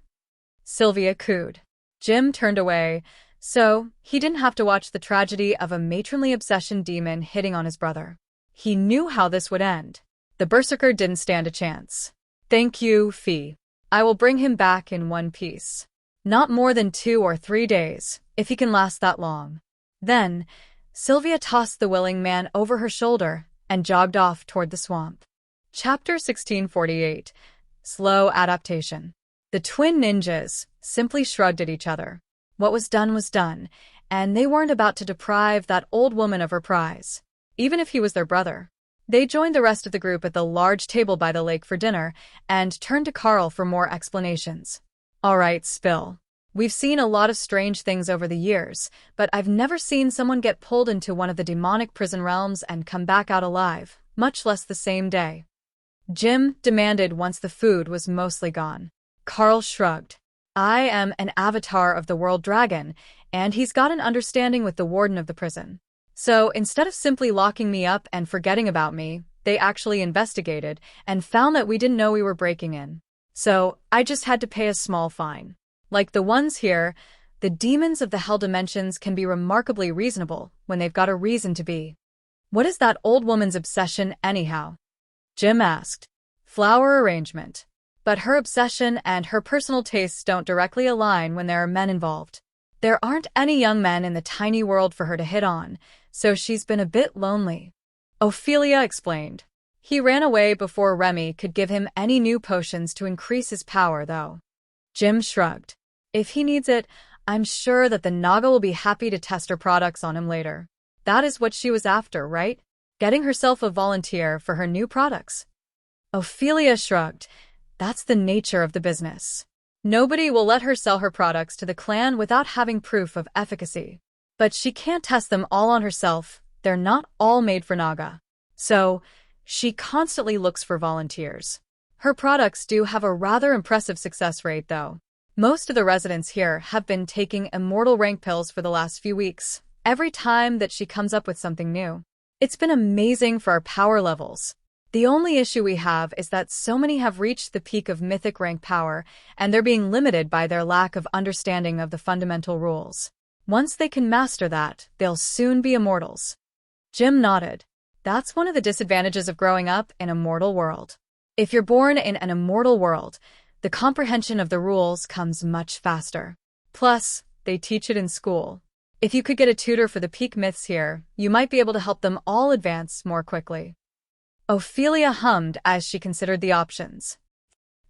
Sylvia cooed. Jim turned away, so he didn't have to watch the tragedy of a matronly obsession demon hitting on his brother. He knew how this would end. The berserker didn't stand a chance. Thank you, Fee. I will bring him back in one piece. Not more than 2 or 3 days, if he can last that long. Then, Sylvia tossed the willing man over her shoulder and jogged off toward the swamp. Chapter 1648. Slow Adaptation. The twin ninjas simply shrugged at each other. What was done, and they weren't about to deprive that old woman of her prize, even if he was their brother. They joined the rest of the group at the large table by the lake for dinner and turned to Carl for more explanations. All right, Spill. We've seen a lot of strange things over the years, but I've never seen someone get pulled into one of the demonic prison realms and come back out alive, much less the same day. Jim demanded once the food was mostly gone. Carl shrugged. I am an avatar of the World Dragon, and he's got an understanding with the warden of the prison. So instead of simply locking me up and forgetting about me, they actually investigated and found that we didn't know we were breaking in. So I just had to pay a small fine. Like the ones here, the demons of the hell dimensions can be remarkably reasonable when they've got a reason to be. What is that old woman's obsession anyhow? Jim asked. Flower arrangement. But her obsession and her personal tastes don't directly align when there are men involved. There aren't any young men in the tiny world for her to hit on, so she's been a bit lonely. Ophelia explained. He ran away before Remy could give him any new potions to increase his power, though. Jim shrugged. If he needs it, I'm sure that the Naga will be happy to test her products on him later. That is what she was after, right? Getting herself a volunteer for her new products. Ophelia shrugged. That's the nature of the business. Nobody will let her sell her products to the clan without having proof of efficacy. But she can't test them all on herself. They're not all made for Naga. So, she constantly looks for volunteers. Her products do have a rather impressive success rate, though. Most of the residents here have been taking immortal rank pills for the last few weeks, every time that she comes up with something new. It's been amazing for our power levels. The only issue we have is that so many have reached the peak of mythic rank power, and they're being limited by their lack of understanding of the fundamental rules. Once they can master that, they'll soon be immortals. Jim nodded. That's one of the disadvantages of growing up in a mortal world. If you're born in an immortal world, the comprehension of the rules comes much faster. Plus, they teach it in school. If you could get a tutor for the peak myths here, you might be able to help them all advance more quickly. Ophelia hummed as she considered the options.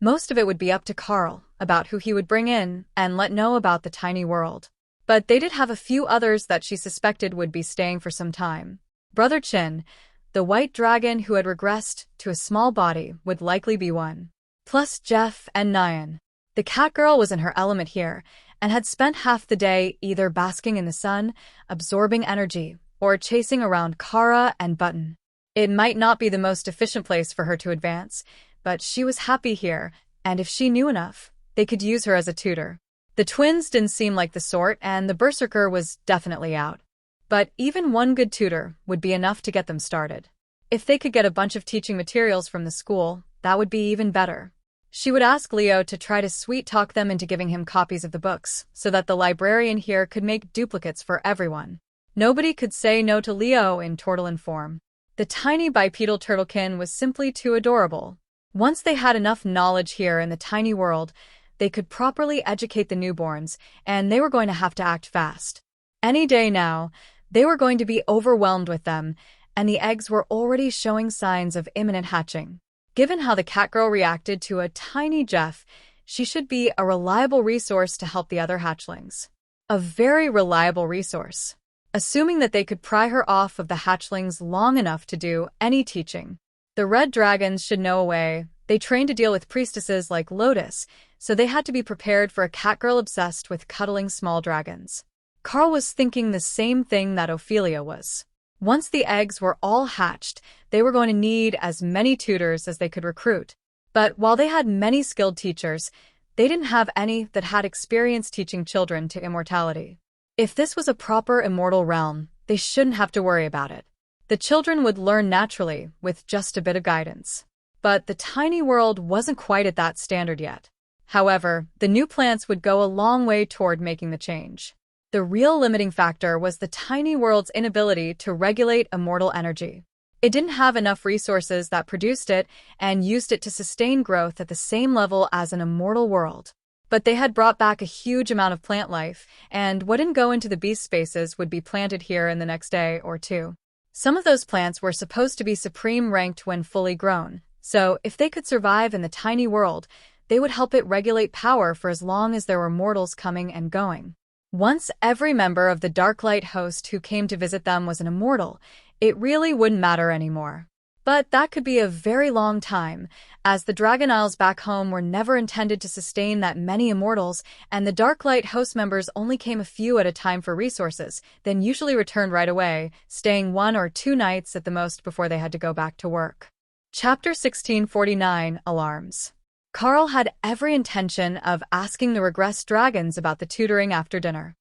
Most of it would be up to Carl about who he would bring in and let know about the tiny world. But they did have a few others that she suspected would be staying for some time. Brother Chin, the white dragon who had regressed to a small body, would likely be one. Plus Jeff and Nyan. The cat girl was in her element here and had spent half the day either basking in the sun, absorbing energy, or chasing around Kara and Button. It might not be the most efficient place for her to advance, but she was happy here, and if she knew enough, they could use her as a tutor. The twins didn't seem like the sort, and the berserker was definitely out. But even one good tutor would be enough to get them started. If they could get a bunch of teaching materials from the school, that would be even better. She would ask Leo to try to sweet-talk them into giving him copies of the books, so that the librarian here could make duplicates for everyone. Nobody could say no to Leo in Tortolin form. The tiny bipedal turtlekin was simply too adorable. Once they had enough knowledge here in the tiny world, they could properly educate the newborns, and they were going to have to act fast. Any day now, they were going to be overwhelmed with them, and the eggs were already showing signs of imminent hatching. Given how the cat girl reacted to a tiny Jeff, she should be a reliable resource to help the other hatchlings. A very reliable resource. Assuming that they could pry her off of the hatchlings long enough to do any teaching. The red dragons should know a way. They trained to deal with priestesses like Lotus, so they had to be prepared for a catgirl obsessed with cuddling small dragons. Carl was thinking the same thing that Ophelia was. Once the eggs were all hatched, they were going to need as many tutors as they could recruit. But while they had many skilled teachers, they didn't have any that had experience teaching children to immortality. If this was a proper immortal realm, they shouldn't have to worry about it. The children would learn naturally, with just a bit of guidance. But the tiny world wasn't quite at that standard yet. However, the new plants would go a long way toward making the change. The real limiting factor was the tiny world's inability to regulate immortal energy. It didn't have enough resources that produced it and used it to sustain growth at the same level as an immortal world. But they had brought back a huge amount of plant life, and what didn't go into the beast spaces would be planted here in the next day or two. Some of those plants were supposed to be supreme ranked when fully grown, so if they could survive in the tiny world, they would help it regulate power for as long as there were mortals coming and going. Once every member of the Darklight host who came to visit them was an immortal, it really wouldn't matter anymore. But that could be a very long time, as the Dragon Isles back home were never intended to sustain that many immortals, and the Darklight host members only came a few at a time for resources, then usually returned right away, staying 1 or 2 nights at the most before they had to go back to work. Chapter 1649, Alarms. Carl had every intention of asking the regressed dragons about the tutoring after dinner.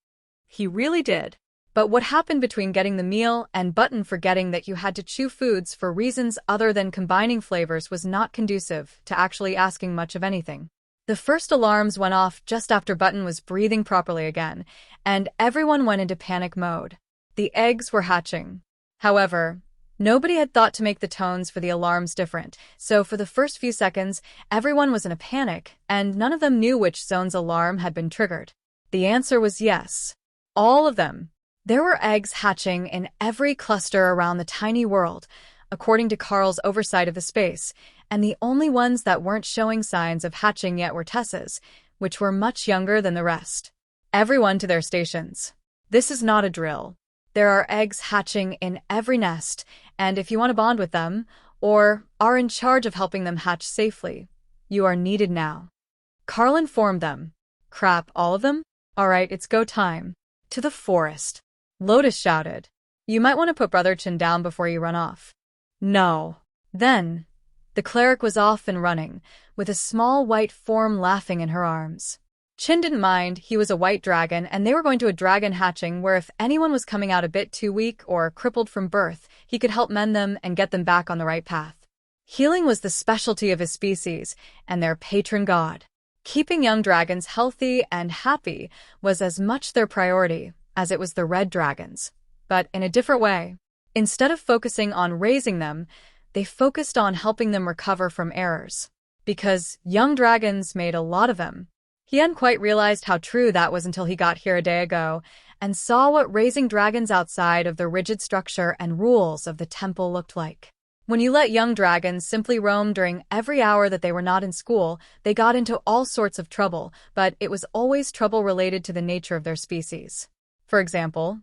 He really did. But what happened between getting the meal and Button forgetting that you had to chew foods for reasons other than combining flavors was not conducive to actually asking much of anything. The first alarms went off just after Button was breathing properly again, and everyone went into panic mode. The eggs were hatching. However, nobody had thought to make the tones for the alarms different, so for the first few seconds, everyone was in a panic, and none of them knew which zone's alarm had been triggered. The answer was yes. All of them. There were eggs hatching in every cluster around the tiny world, according to Carl's oversight of the space, and the only ones that weren't showing signs of hatching yet were Tessa's, which were much younger than the rest. Everyone to their stations. This is not a drill. There are eggs hatching in every nest, and if you want to bond with them, or are in charge of helping them hatch safely, you are needed now. Carl informed them. Crap, all of them? All right, it's go time. To the forest. Lotus shouted. You might want to put Brother Chin down before you run off. No. Then, the cleric was off and running, with a small white form laughing in her arms. Chin didn't mind, he was a white dragon, and they were going to a dragon hatching where if anyone was coming out a bit too weak or crippled from birth, he could help mend them and get them back on the right path. Healing was the specialty of his species, and their patron god. Keeping young dragons healthy and happy was as much their priority as it was the red dragons, but in a different way. Instead of focusing on raising them, they focused on helping them recover from errors. Because young dragons made a lot of them. He hadn't quite realized how true that was until he got here a day ago and saw what raising dragons outside of the rigid structure and rules of the temple looked like. When you let young dragons simply roam during every hour that they were not in school, they got into all sorts of trouble, but it was always trouble related to the nature of their species. For example,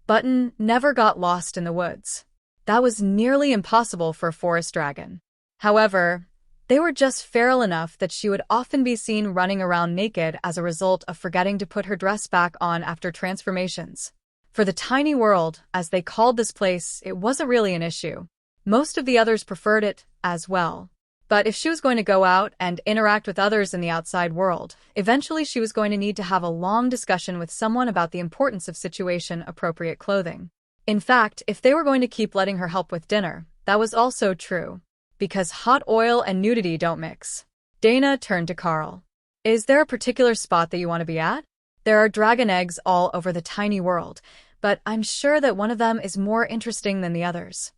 Button never got lost in the woods. That was nearly impossible for a forest dragon. However, they were just feral enough that she would often be seen running around naked as a result of forgetting to put her dress back on after transformations. For the tiny world, as they called this place, it wasn't really an issue. Most of the others preferred it as well. But if she was going to go out and interact with others in the outside world, eventually she was going to need to have a long discussion with someone about the importance of situation-appropriate clothing. In fact, if they were going to keep letting her help with dinner, that was also true. Because hot oil and nudity don't mix. Dana turned to Carl. Is there a particular spot that you want to be at? There are dragon eggs all over the tiny world, but I'm sure that one of them is more interesting than the others.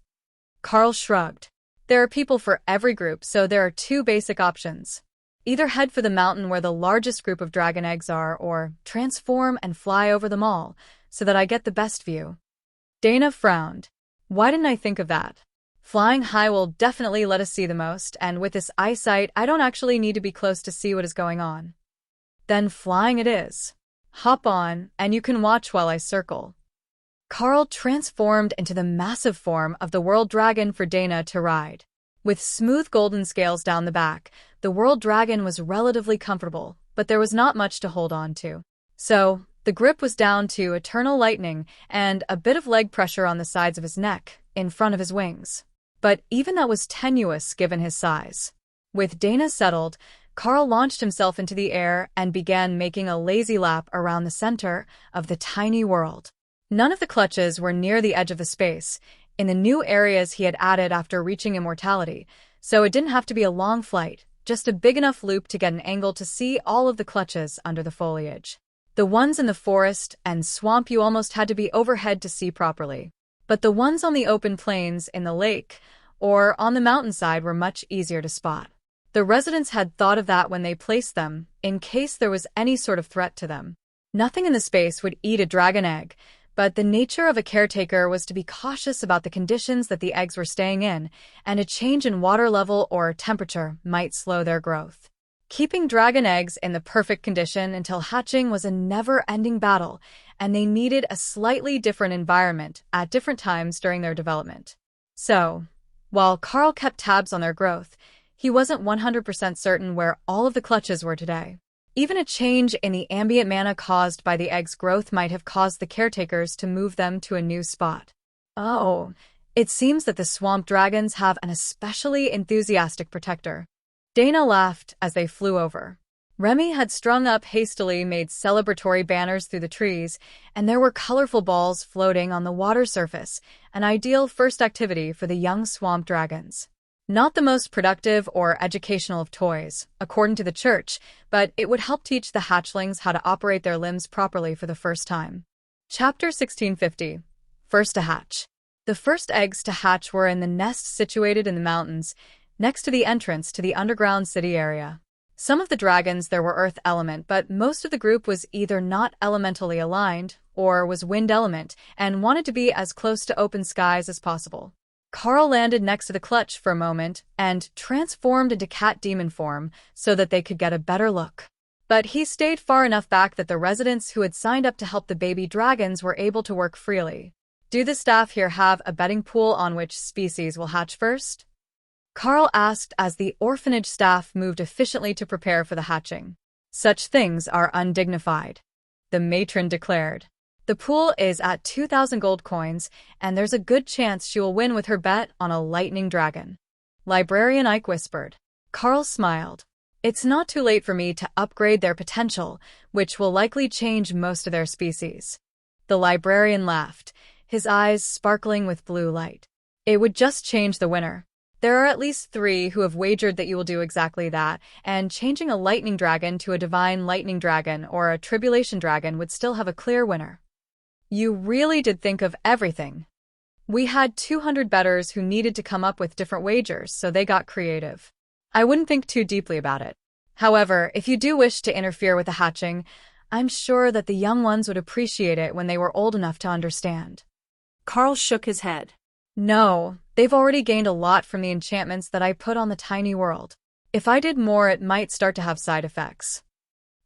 Carl shrugged. There are people for every group, so there are 2 basic options. Either head for the mountain where the largest group of dragon eggs are, or transform and fly over them all, so that I get the best view. Dana frowned. Why didn't I think of that? Flying high will definitely let us see the most, and with this eyesight, I don't actually need to be close to see what is going on. Then flying it is. Hop on, and you can watch while I circle. Carl transformed into the massive form of the world dragon for Dana to ride. With smooth golden scales down the back, the world dragon was relatively comfortable, but there was not much to hold on to. So, the grip was down to eternal lightning and a bit of leg pressure on the sides of his neck, in front of his wings. But even that was tenuous given his size. With Dana settled, Carl launched himself into the air and began making a lazy lap around the center of the tiny world. None of the clutches were near the edge of the space, in the new areas he had added after reaching immortality, so it didn't have to be a long flight, just a big enough loop to get an angle to see all of the clutches under the foliage. The ones in the forest and swamp you almost had to be overhead to see properly. But the ones on the open plains, in the lake, or on the mountainside were much easier to spot. The residents had thought of that when they placed them, in case there was any sort of threat to them. Nothing in the space would eat a dragon egg, but the nature of a caretaker was to be cautious about the conditions that the eggs were staying in, and a change in water level or temperature might slow their growth. Keeping dragon eggs in the perfect condition until hatching was a never-ending battle, and they needed a slightly different environment at different times during their development. So, while Carl kept tabs on their growth, he wasn't 100% certain where all of the clutches were today. Even a change in the ambient mana caused by the egg's growth might have caused the caretakers to move them to a new spot. Oh, it seems that the swamp dragons have an especially enthusiastic protector. Dana laughed as they flew over. Remy had strung up hastily made celebratory banners through the trees, and there were colorful balls floating on the water surface, an ideal first activity for the young swamp dragons. Not the most productive or educational of toys, according to the church, but it would help teach the hatchlings how to operate their limbs properly for the first time. Chapter 1650. First to hatch. The first eggs to hatch were in the nest situated in the mountains, next to the entrance to the underground city area. Some of the dragons there were earth element, but most of the group was either not elementally aligned, or was wind element, and wanted to be as close to open skies as possible. Carl landed next to the clutch for a moment and transformed into cat demon form so that they could get a better look. But he stayed far enough back that the residents who had signed up to help the baby dragons were able to work freely. Do the staff here have a betting pool on which species will hatch first? Carl asked as the orphanage staff moved efficiently to prepare for the hatching. Such things are undignified, the matron declared. The pool is at 2,000 gold coins, and there's a good chance she will win with her bet on a lightning dragon. Librarian Ike whispered. Carl smiled. It's not too late for me to upgrade their potential, which will likely change most of their species. The librarian laughed, his eyes sparkling with blue light. It would just change the winner. There are at least 3 who have wagered that you will do exactly that, and changing a lightning dragon to a divine lightning dragon or a tribulation dragon would still have a clear winner. You really did think of everything. We had 200 bettors who needed to come up with different wagers, so they got creative. I wouldn't think too deeply about it. However, if you do wish to interfere with the hatching, I'm sure that the young ones would appreciate it when they were old enough to understand. Carl shook his head. No, they've already gained a lot from the enchantments that I put on the tiny world. If I did more, it might start to have side effects.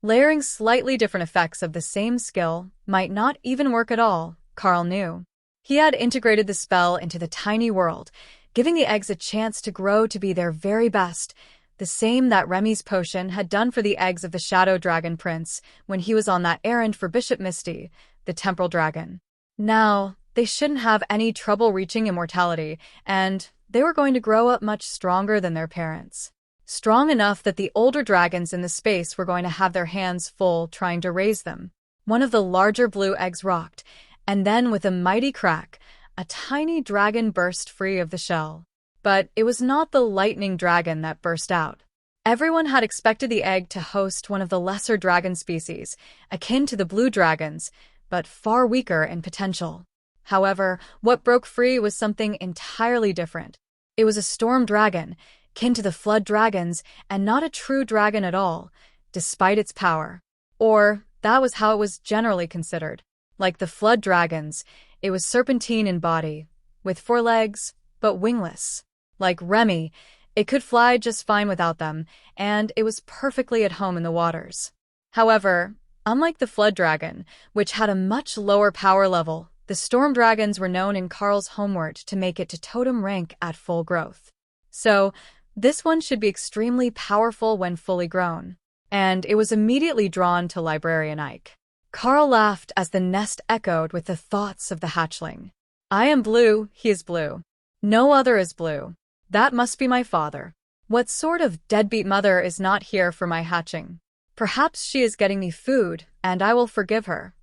Layering slightly different effects of the same skill might not even work at all, Carl knew. He had integrated the spell into the tiny world, giving the eggs a chance to grow to be their very best, the same that Remy's potion had done for the eggs of the Shadow Dragon Prince when he was on that errand for Bishop Misty, the temporal dragon. Now, they shouldn't have any trouble reaching immortality, and they were going to grow up much stronger than their parents. Strong enough that the older dragons in the space were going to have their hands full trying to raise them. One of the larger blue eggs rocked, and then with a mighty crack, a tiny dragon burst free of the shell. But it was not the lightning dragon that burst out. Everyone had expected the egg to host one of the lesser dragon species, akin to the blue dragons, but far weaker in potential. However, what broke free was something entirely different. It was a storm dragon, kin to the flood dragons, and not a true dragon at all, despite its power. Or, that was how it was generally considered. Like the flood dragons, it was serpentine in body, with 4 legs, but wingless. Like Remy, it could fly just fine without them, and it was perfectly at home in the waters. However, unlike the flood dragon, which had a much lower power level, the storm dragons were known in Carl's homeworld to make it to totem rank at full growth. So, this one should be extremely powerful when fully grown. And it was immediately drawn to Librarian Ike. Carl laughed as the nest echoed with the thoughts of the hatchling. I am blue, he is blue. No other is blue. That must be my father. What sort of deadbeat mother is not here for my hatching? Perhaps she is getting me food, and I will forgive her.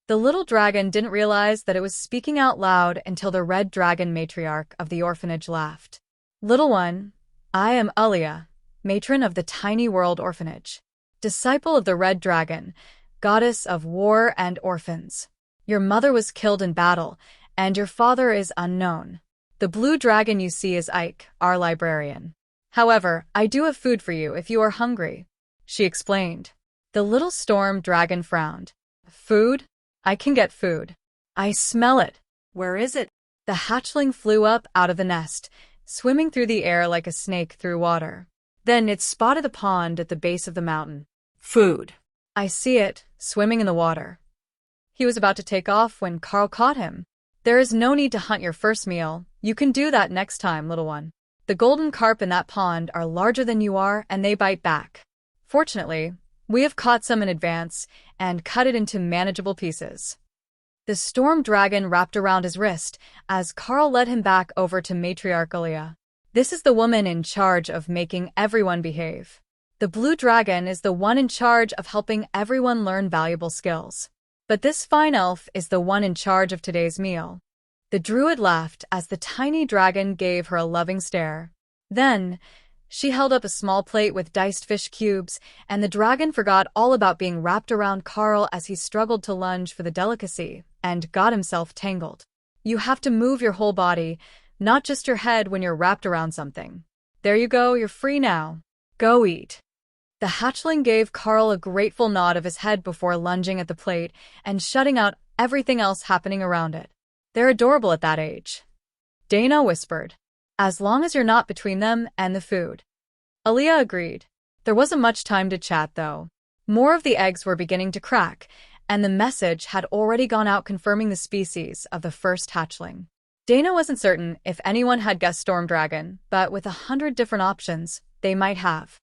The little dragon didn't realize that it was speaking out loud until the red dragon matriarch of the orphanage laughed. Little one, I am Alia, matron of the Tiny World Orphanage, disciple of the red dragon, goddess of war and orphans. Your mother was killed in battle, and your father is unknown. The blue dragon you see is Ike, our librarian. However, I do have food for you if you are hungry, she explained. The little storm dragon frowned. Food? I can get food. I smell it. Where is it? The hatchling flew up out of the nest, swimming through the air like a snake through water. Then it spotted a pond at the base of the mountain. Food. I see it, swimming in the water. He was about to take off when Carl caught him. There is no need to hunt your first meal. You can do that next time, little one. The golden carp in that pond are larger than you are, and they bite back. Fortunately, we have caught some in advance and cut it into manageable pieces. The storm dragon wrapped around his wrist as Carl led him back over to Matriarch Alia. This is the woman in charge of making everyone behave. The blue dragon is the one in charge of helping everyone learn valuable skills. But this fine elf is the one in charge of today's meal. The druid laughed as the tiny dragon gave her a loving stare. Then, she held up a small plate with diced fish cubes, and the dragon forgot all about being wrapped around Carl as he struggled to lunge for the delicacy and got himself tangled. You have to move your whole body, not just your head when you're wrapped around something. There you go, you're free now. Go eat. The hatchling gave Carl a grateful nod of his head before lunging at the plate and shutting out everything else happening around it. They're adorable at that age, Dana whispered. As long as you're not between them and the food. Alia agreed. There wasn't much time to chat, though. More of the eggs were beginning to crack, and the message had already gone out confirming the species of the first hatchling. Dana wasn't certain if anyone had guessed storm dragon, but with 100 different options, they might have.